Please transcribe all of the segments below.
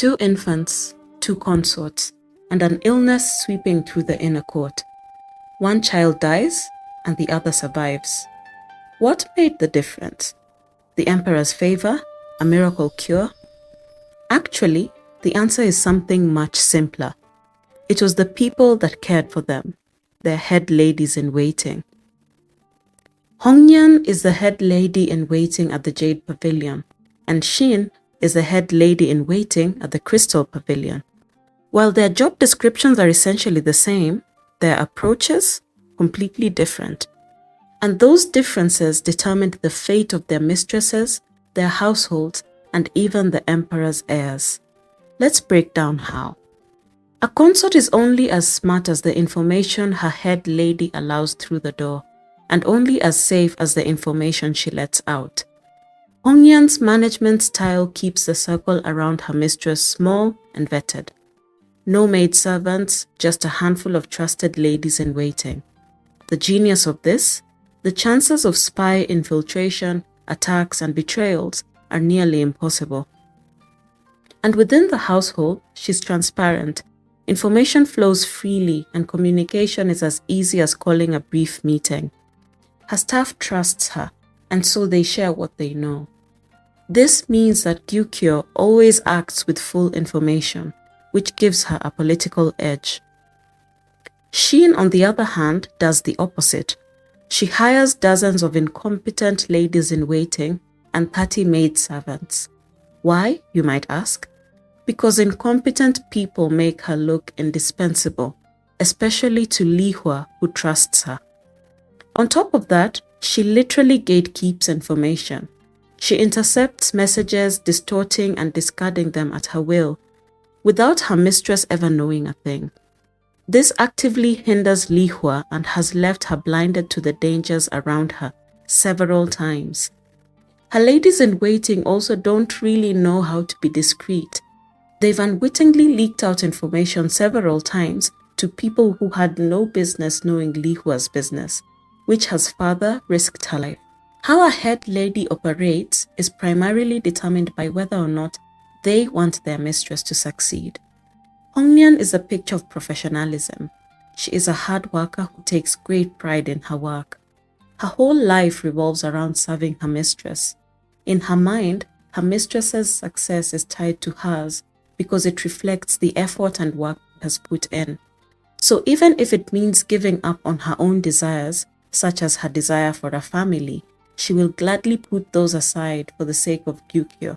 2 infants, 2 consorts, and an illness sweeping through the inner court. One child dies and the other survives. What made the difference? The emperor's favor? A miracle cure? Actually, the answer is something much simpler. It was the people that cared for them, their head ladies in waiting. Hongniang is the head lady in waiting at the Jade Pavilion, and Shin is the head lady in waiting at the Crystal Pavilion. While their job descriptions are essentially the same, their approaches completely different. And those differences determined the fate of their mistresses, their households, and even the emperor's heirs. Let's break down how. A consort is only as smart as the information her head lady allows through the door, and only as safe as the information she lets out. Hongniang's management style keeps the circle around her mistress small and vetted. No maid servants, just a handful of trusted ladies in waiting. The genius of this? The chances of spy infiltration, attacks, and betrayals are nearly impossible. And within the household, she's transparent. Information flows freely and communication is as easy as calling a brief meeting. Her staff trusts her, and so they share what they know. This means that Gyukyo always acts with full information, which gives her a political edge. Shin, on the other hand, does the opposite. She hires dozens of incompetent ladies in waiting and 30 maid servants. Why, you might ask? Because incompetent people make her look indispensable, especially to Li Hua, who trusts her. On top of that, she literally gatekeeps information. She intercepts messages, distorting and discarding them at her will, without her mistress ever knowing a thing. This actively hinders Li Hua and has left her blinded to the dangers around her several times. Her ladies in waiting also don't really know how to be discreet. They've unwittingly leaked out information several times to people who had no business knowing Li Hua's business, which has further risked her life. How a head lady operates is primarily determined by whether or not they want their mistress to succeed. Hongniang is a picture of professionalism. She is a hard worker who takes great pride in her work. Her whole life revolves around serving her mistress. In her mind, her mistress's success is tied to hers because it reflects the effort and work she has put in. So even if it means giving up on her own desires, such as her desire for a family, she will gladly put those aside for the sake of Gyukyo.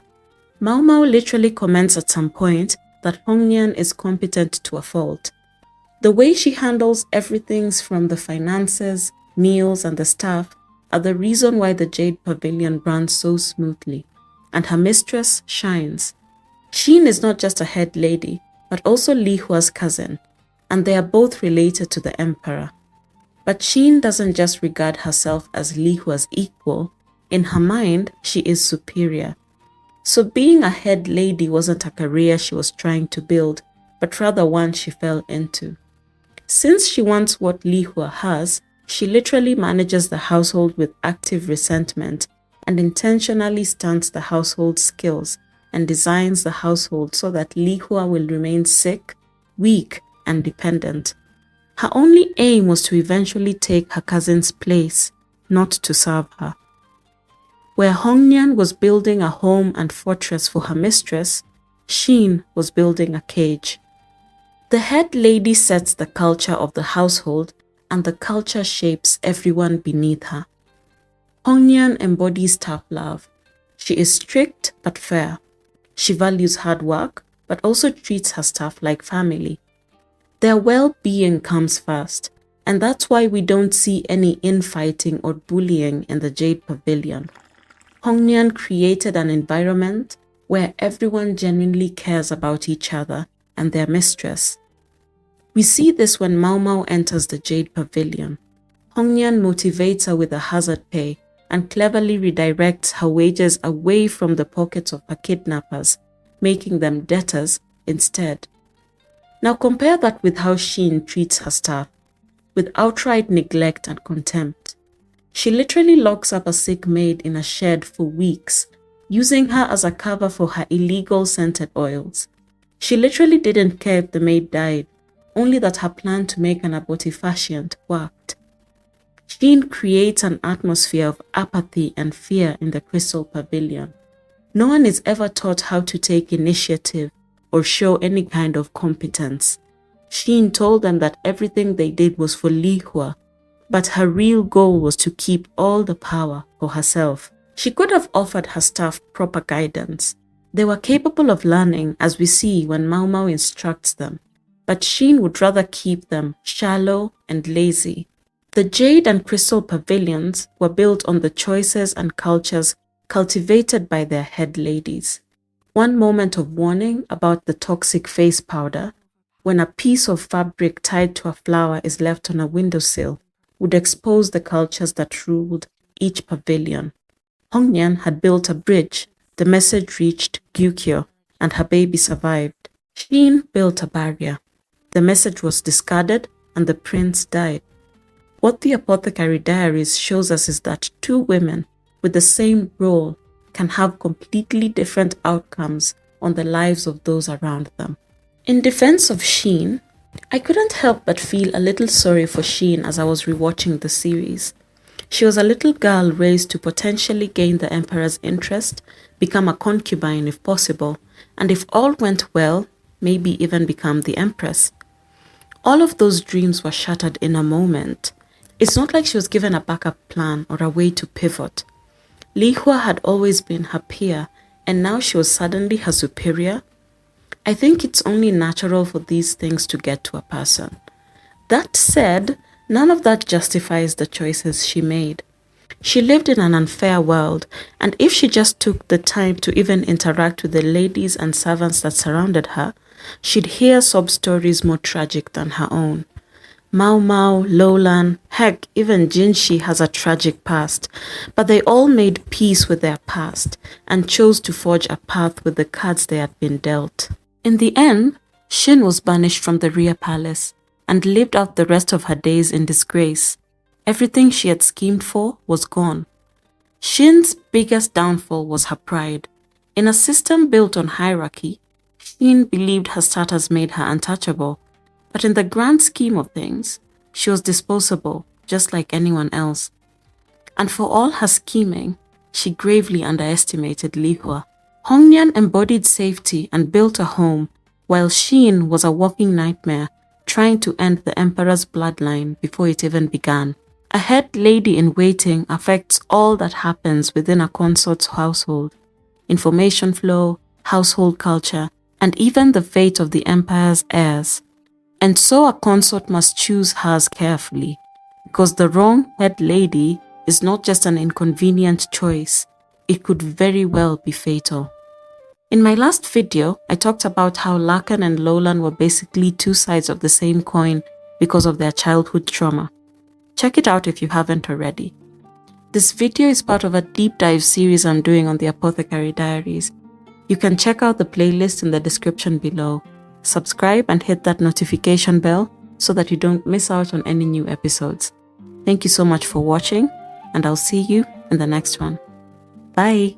Mao Mao literally comments at some point that Hongniang is competent to a fault. The way she handles everything from the finances, meals, and the staff are the reason why the Jade Pavilion runs so smoothly, and her mistress shines. Shin is not just a head lady, but also Li Hua's cousin, and they are both related to the emperor. But Shin doesn't just regard herself as Li Hua's equal. In her mind, she is superior. So being a head lady wasn't a career she was trying to build, but rather one she fell into. Since she wants what Li Hua has, she literally manages the household with active resentment and intentionally stunts the household's skills and designs the household so that Li Hua will remain sick, weak, and dependent. Her only aim was to eventually take her cousin's place, not to serve her. Where Hongniang was building a home and fortress for her mistress, Shin was building a cage. The head lady sets the culture of the household, and the culture shapes everyone beneath her. Hongniang embodies tough love. She is strict but fair. She values hard work, but also treats her staff like family. Their well-being comes first, and that's why we don't see any infighting or bullying in the Jade Pavilion. Hongniang created an environment where everyone genuinely cares about each other and their mistress. We see this when Mao Mao enters the Jade Pavilion. Hongniang motivates her with a hazard pay and cleverly redirects her wages away from the pockets of her kidnappers, making them debtors instead. Now compare that with how Shin treats her staff, with outright neglect and contempt. She literally locks up a sick maid in a shed for weeks, using her as a cover for her illegal scented oils. She literally didn't care if the maid died, only that her plan to make an abortifacient worked. Shin creates an atmosphere of apathy and fear in the Crystal Pavilion. No one is ever taught how to take initiative or show any kind of competence. Shin told them that everything they did was for Li Hua, but her real goal was to keep all the power for herself. She could have offered her staff proper guidance. They were capable of learning, as we see when Mau Mau instructs them, but Shin would rather keep them shallow and lazy. The Jade and Crystal Pavilions were built on the choices and cultures cultivated by their head ladies. One moment of warning about the toxic face powder, when a piece of fabric tied to a flower is left on a windowsill, would expose the cultures that ruled each pavilion. Hongniang had built a bridge. The message reached Gyukyo, and her baby survived. Shin built a barrier. The message was discarded, and the prince died. What the Apothecary Diaries shows us is that two women with the same role can have completely different outcomes on the lives of those around them. In defense of Shin, I couldn't help but feel a little sorry for Shin as I was rewatching the series. She was a little girl raised to potentially gain the emperor's interest, become a concubine if possible, and if all went well, maybe even become the empress. All of those dreams were shattered in a moment. It's not like she was given a backup plan or a way to pivot. Li Hua had always been her peer, and now she was suddenly her superior. I think it's only natural for these things to get to a person. That said, none of that justifies the choices she made. She lived in an unfair world, and if she just took the time to even interact with the ladies and servants that surrounded her, she'd hear sob stories more tragic than her own. Mau Mau, Loulan, heck, even Jinshi has a tragic past, but they all made peace with their past and chose to forge a path with the cards they had been dealt. In the end, Shin was banished from the rear palace and lived out the rest of her days in disgrace. Everything she had schemed for was gone. Shin's biggest downfall was her pride. In a system built on hierarchy, Shin believed her status made her untouchable, but in the grand scheme of things, she was disposable, just like anyone else. And for all her scheming, she gravely underestimated Li Hua. Hongniang embodied safety and built a home, while Shin was a walking nightmare, trying to end the emperor's bloodline before it even began. A head lady in waiting affects all that happens within a consort's household: information flow, household culture, and even the fate of the empire's heirs. And so a consort must choose hers carefully, because the wrong head lady is not just an inconvenient choice, it could very well be fatal. In my last video, I talked about how Lakan and Loulan were basically two sides of the same coin because of their childhood trauma. Check it out if you haven't already. This video is part of a deep dive series I'm doing on the Apothecary Diaries. You can check out the playlist in the description below. Subscribe and hit that notification bell so that you don't miss out on any new episodes. Thank you so much for watching, and I'll see you in the next one. Bye!